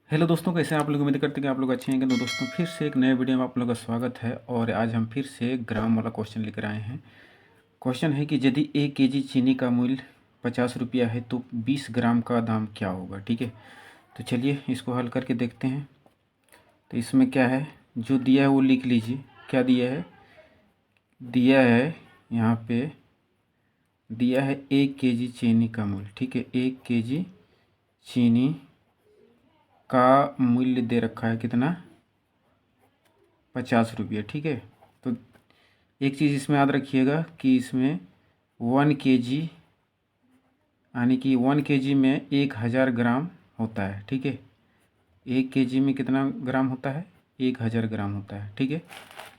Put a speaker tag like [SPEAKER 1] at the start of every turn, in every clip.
[SPEAKER 1] Hello दोस्तों, कैसे हैं आप लोग। उम्मीद करते हैं कि आप लोग अच्छे हैं। तो दोस्तों फिर से एक नए वीडियो में आप लोगों का स्वागत है। और आज हम फिर से ग्राम वाला क्वेश्चन लेकर आए हैं। क्वेश्चन है कि यदि 1 केजी चीनी का मूल्य 50 रुपया है तो 20 ग्राम का दाम क्या होगा। ठीक है, तो चलिए इसको हल करके देखते हैं। तो इसमें क्या है, जो दिया है वो लिख लीजिए। क्या दिया है, दिया है यहाँ पे दिया है 1 केजी चीनी का मूल्य। ठीक है, 1 केजी चीनी का मूल्य दे रखा है कितना, 50 रुपये। ठीक है, तो एक चीज़ इसमें याद रखिएगा कि इसमें 1 केजी यानी कि 1 केजी में 1000 ग्राम होता है। ठीक है, 1 केजी में कितना ग्राम होता है, 1000 ग्राम होता है। ठीक है,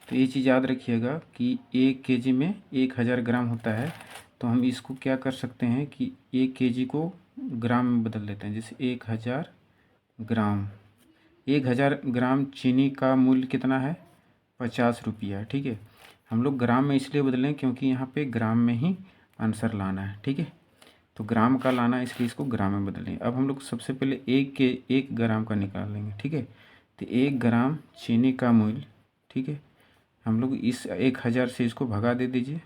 [SPEAKER 1] तो ये चीज़ याद रखिएगा कि 1 केजी में 1000 ग्राम होता है। तो हम इसको क्या कर सकते हैं कि 1 केजी को ग्राम में बदल देते हैं। जैसे 1000 ग्राम, 1000 ग्राम चीनी का मूल्य कितना है, 50 रुपया। ठीक है, हम लोग ग्राम में इसलिए बदलें क्योंकि यहाँ पे ग्राम में ही आंसर लाना है। ठीक है, तो ग्राम का लाना है इसलिए इसको ग्राम में बदलें। अब हम लोग सबसे पहले 1 ग्राम का निकाल लेंगे। ठीक है, तो 1 ग्राम चीनी का मूल्य, ठीक है, हम लोग इस 1000 से इसको भगा दे दीजिए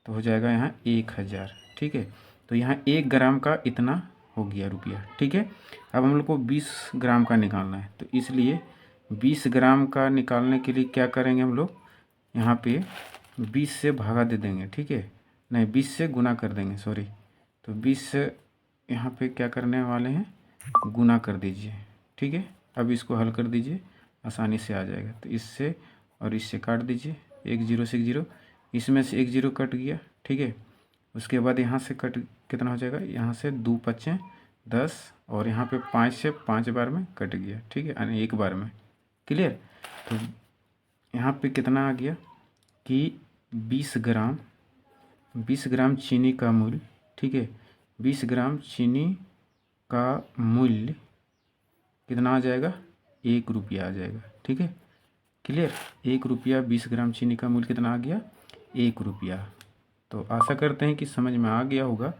[SPEAKER 1] तो हो जाएगा यहाँ 1000। ठीक है, तो यहाँ 1 ग्राम का इतना हो गया रुपया। ठीक है, अब हम लोग को 20 ग्राम का निकालना है। तो इसलिए 20 ग्राम का निकालने के लिए क्या करेंगे, हम लोग यहाँ पे 20 से भागा दे देंगे। ठीक है, नहीं 20 से गुना कर देंगे, सॉरी। तो 20 से यहाँ पे क्या करने वाले हैं, गुना कर दीजिए। ठीक है, अब इसको हल कर दीजिए, आसानी से आ जाएगा। तो इससे और इससे काट दीजिए, 1 0 से 1 0, इसमें से 1 0 कट गया। ठीक है, उसके बाद यहाँ से कट कितना हो जाएगा, यहाँ से 2 5 10 और यहाँ पे 5 से 5 बार में कट गया। ठीक है, यानी एक बार में। क्लियर, तो यहाँ पे कितना आ गया कि 20 ग्राम चीनी का मूल्य, ठीक है, 20 ग्राम चीनी का मूल्य कितना आ जाएगा, 1 रुपया आ जाएगा। ठीक है, क्लियर, 1 रुपया, 20 ग्राम चीनी का मूल्य कितना आ गया, 1 रुपया। तो आशा करते हैं कि समझ में आ गया होगा।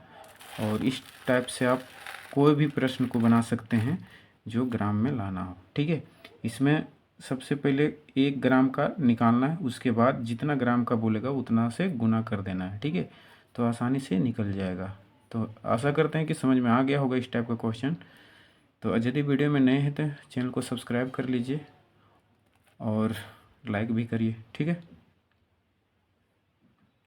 [SPEAKER 1] और इस टाइप से आप कोई भी प्रश्न को बना सकते हैं जो ग्राम में लाना हो। ठीक है, इसमें सबसे पहले 1 ग्राम का निकालना है, उसके बाद जितना ग्राम का बोलेगा उतना से गुना कर देना है। ठीक है, तो आसानी से निकल जाएगा। तो आशा करते हैं कि समझ में आ गया होगा इस टाइप का क्वेश्चन। तो यदि वीडियो में नए हैं तो चैनल को सब्सक्राइब कर लीजिए और लाइक भी करिए। ठीक है।